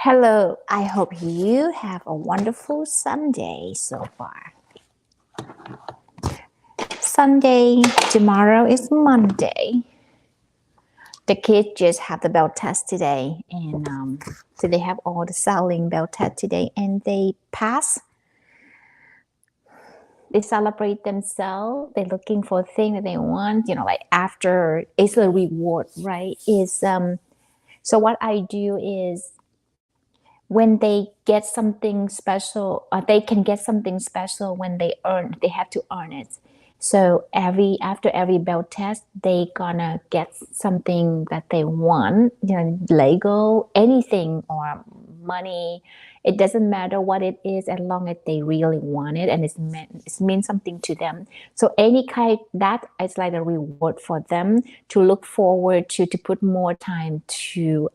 Hello, I hope you have a wonderful Sunday so far. Sunday, tomorrow is Monday. The kids just have the bell test today, and so they have all the selling bell test today, and they pass. They celebrate themselves. They're looking for a thing that they want. Like after it's a reward, right? Is So what I do is when they get something special, they can get something special when they have to earn it. So after every bell test, they gonna get something that they want, Lego, anything or money. It doesn't matter what it is as long as they really want it and it means something to them. So any kind that is like a reward for them to look forward to put more time to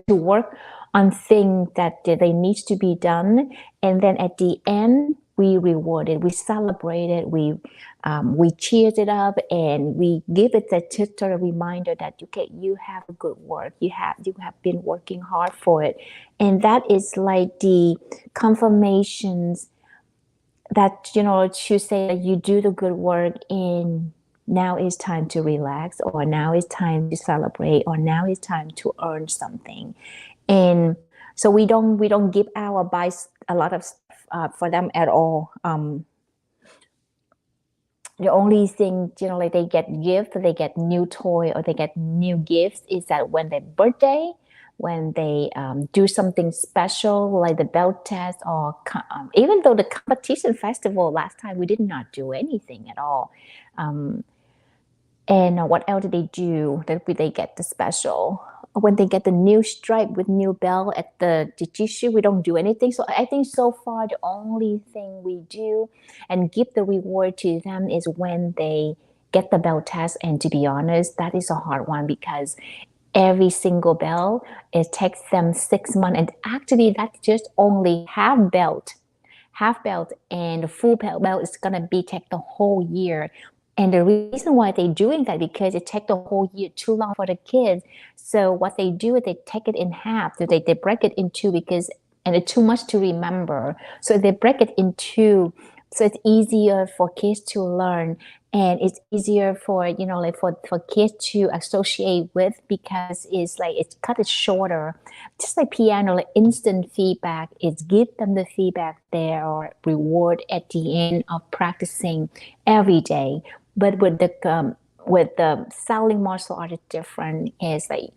work on things that they need to be done, and then at the end we reward it, we celebrate it, we cheer it up, and we give it just a reminder that okay, you have a good work, you have been working hard for it, and that is like the confirmations that to say that you do the good work in. Now it's time to relax, or now it's time to celebrate, or now it's time to earn something. And so we don't give out or buy a lot of stuff for them at all. The only thing, like they get gifts, they get new toy, or they get new gifts is that when their birthday, when they do something special like the belt test, or even though the competition festival last time we did not do anything at all. And what else did they do that they get the special? When they get the new stripe with new bell at the jujitsu, we don't do anything. So I think so far the only thing we do and give the reward to them is when they get the bell test. And to be honest, that is a hard one because every single bell, it takes them 6 months. And actually that's just only half belt, and the full belt is gonna be take the whole year. And the reason why they're doing that because it takes the whole year too long for the kids. So what they do is they take it in half. So they break it in two and it's too much to remember. So they break it in two. So it's easier for kids to learn, and it's easier for like for kids to associate with because it's cut it shorter, just like piano, like instant feedback. It's give them the feedback there or reward at the end of practicing every day. But with the selling martial art, it's different. Is like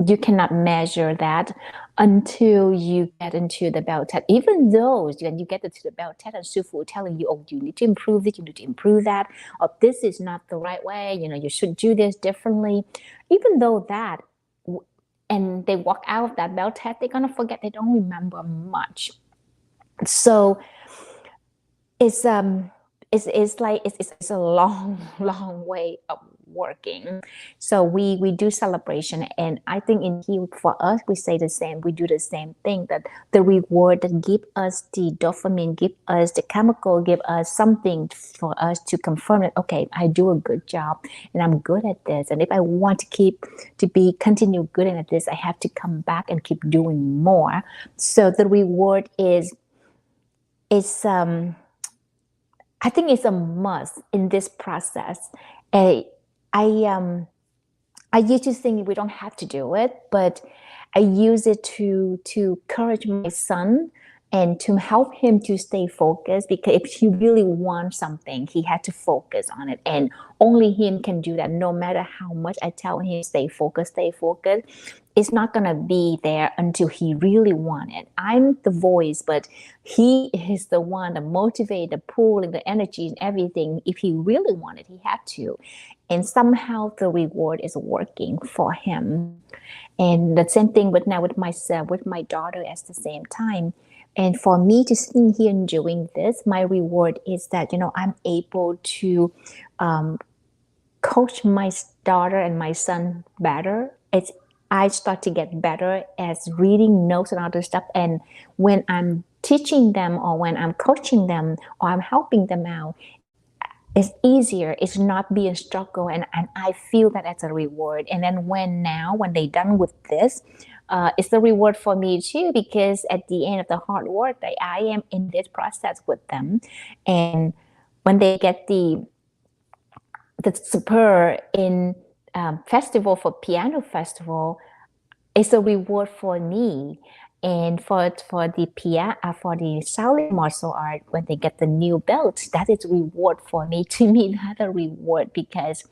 you cannot measure that until you get into the belt test. Even though when you get into the belt test and Sufu will telling you, oh, you need to improve this, you need to improve that, or this is not the right way, you should do this differently. Even though that, and they walk out of that belt test, they're gonna forget, they don't remember much. So it's a long long way of working. So we do celebration, and I think in here for us we say the same, we do the same thing, that the reward that give us the dopamine, give us the chemical, give us something for us to confirm that okay, I do a good job and I'm good at this, and if I want to be continue good at this, I have to come back and keep doing more. So the reward is I think it's a must in this process. I I used to think we don't have to do it, but I use it to encourage my son and to help him to stay focused, because if he really wants something, he had to focus on it, and only him can do that. No matter how much I tell him stay focused, it's not gonna be there until he really want it. I'm the voice, but he is the one that motivate, the pulling, the energy and everything. If he really wanted, he had to. And somehow the reward is working for him. And the same thing with now with myself, with my daughter at the same time. And for me to sitting here and doing this, my reward is that, I'm able to coach my daughter and my son better. I start to get better as reading notes and other stuff. And when I'm teaching them, or when I'm coaching them, or I'm helping them out, it's easier. It's not be a struggle, and I feel that as a reward. And then when they're done with this, it's a reward for me too, because at the end of the hard work that I am in this process with them, and when they get the spur in festival for piano festival, it's a reward for me. And for the for the Shaolin martial art, when they get the new belt, that is reward for me. To me, another reward, because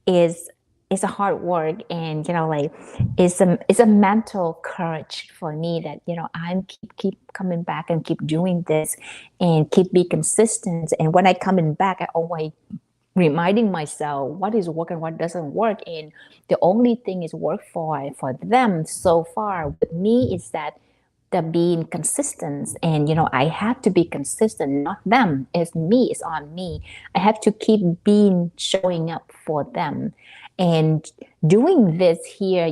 is it's a hard work, and like it's a mental courage for me that I'm keep coming back and keep doing this and keep be consistent. And when I coming back, I always reminding myself what is working, what doesn't work, and the only thing is work for them so far. With me is that the being consistent, and I have to be consistent, not them. It's me, it's on me. I have to keep being showing up for them, and doing this here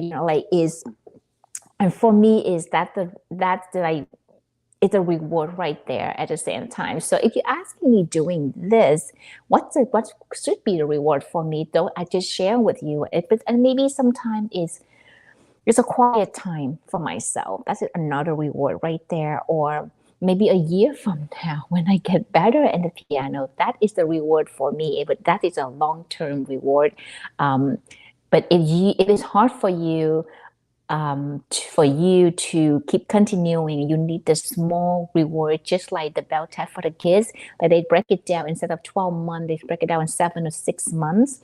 is, and for me is that's the like it's a reward right there at the same time. So if you're asking me doing this, what should be the reward for me? Though I just share with you, and maybe sometimes it's a quiet time for myself. That's another reward right there. Or maybe a year from now, when I get better at the piano, that is the reward for me. But that is a long-term reward. But if it's hard for you, to keep continuing, you need the small reward, just like the bell test for the kids. Like they break it down, instead of 12 months, they break it down in 7 or 6 months.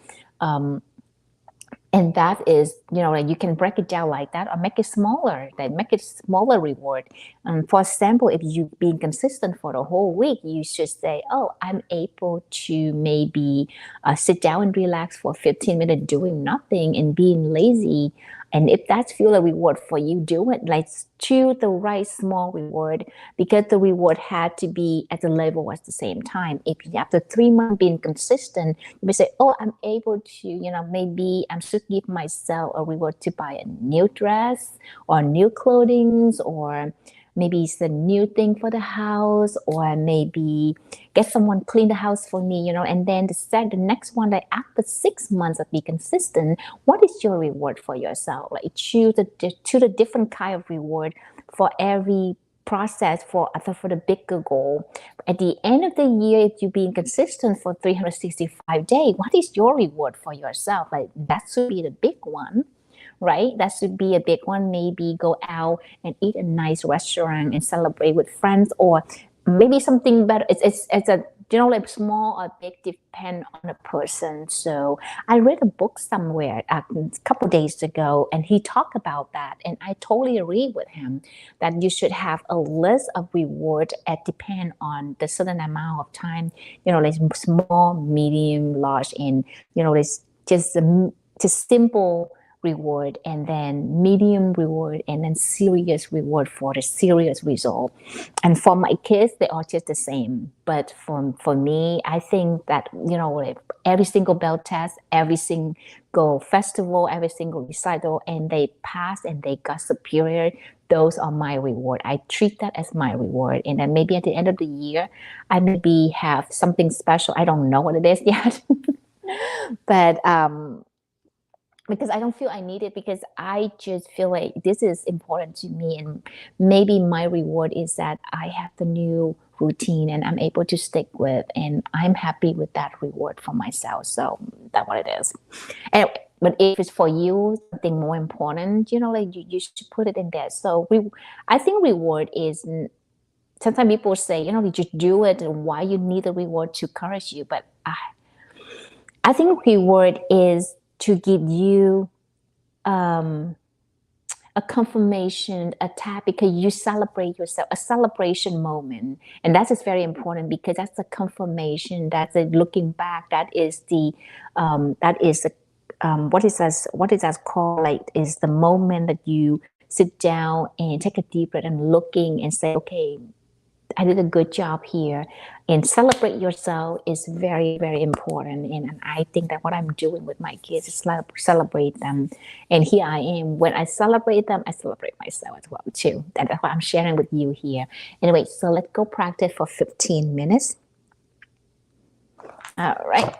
And that is, like you can break it down like that, or make it smaller. Like make it smaller reward. For example, if you've been consistent for the whole week, you should say, "Oh, I'm able to maybe sit down and relax for 15 minutes, doing nothing and being lazy." And if that's feel a reward for you, do it. Like choose the right small reward, because the reward had to be at the level at the same time. If you after 3 months being consistent, you may say, "Oh, I'm able to, maybe I should give myself a reward to buy a new dress or new clothing, or maybe it's a new thing for the house, or maybe get someone clean the house for me, and then the next one, like after 6 months of being consistent, what is your reward for yourself? Like choose a different kind of reward for every process, for the bigger goal. At the end of the year, if you've been consistent for 365 days, what is your reward for yourself? Like that should be the big one, right? That should be a big one. Maybe go out and eat a nice restaurant and celebrate with friends, or maybe something better. It's a like small or big depend on a person. So I read a book somewhere a couple days ago, and he talked about that, and I totally agree with him that you should have a list of reward that depend on the certain amount of time. Like small, medium, large, and it's just simple reward, and then medium reward, and then serious reward for the serious result. And for my kids, they are just the same. But for me, I think that like every single bell test, every single festival, every single recital, and they pass and they got superior, those are my reward. I treat that as my reward. And then maybe at the end of the year, I maybe have something special. I don't know what it is yet. But because I don't feel I need it, because I just feel like this is important to me, and maybe my reward is that I have the new routine and I'm able to stick with, and I'm happy with that reward for myself. So that's what it is. Anyway, but if it's for you something more important, like you should put it in there. So I think reward is, sometimes people say, you just do it, and why you need a reward to encourage you. But I think reward is to give you a confirmation, a tap, because you celebrate yourself, a celebration moment. And that is very important, because that's a confirmation, that's a looking back, that is what is that called? Like, is the moment that you sit down and take a deep breath and looking and say, okay, I did a good job here. And celebrate yourself is very, very important. And I think that what I'm doing with my kids is celebrate them. And here I am. When I celebrate them, I celebrate myself as well too. That's what I'm sharing with you here. Anyway, so let's go practice for 15 minutes. All right.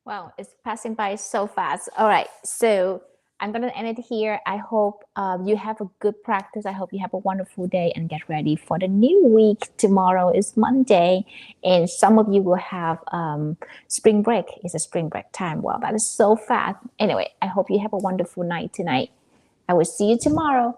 Wow, it's passing by so fast. All right, so I'm gonna end it here. I hope you have a good practice. I hope you have a wonderful day and get ready for the new week. Tomorrow is Monday, and some of you will have spring break. It's a spring break time. Wow, that is so fast. Anyway, I hope you have a wonderful night tonight. I will see you tomorrow.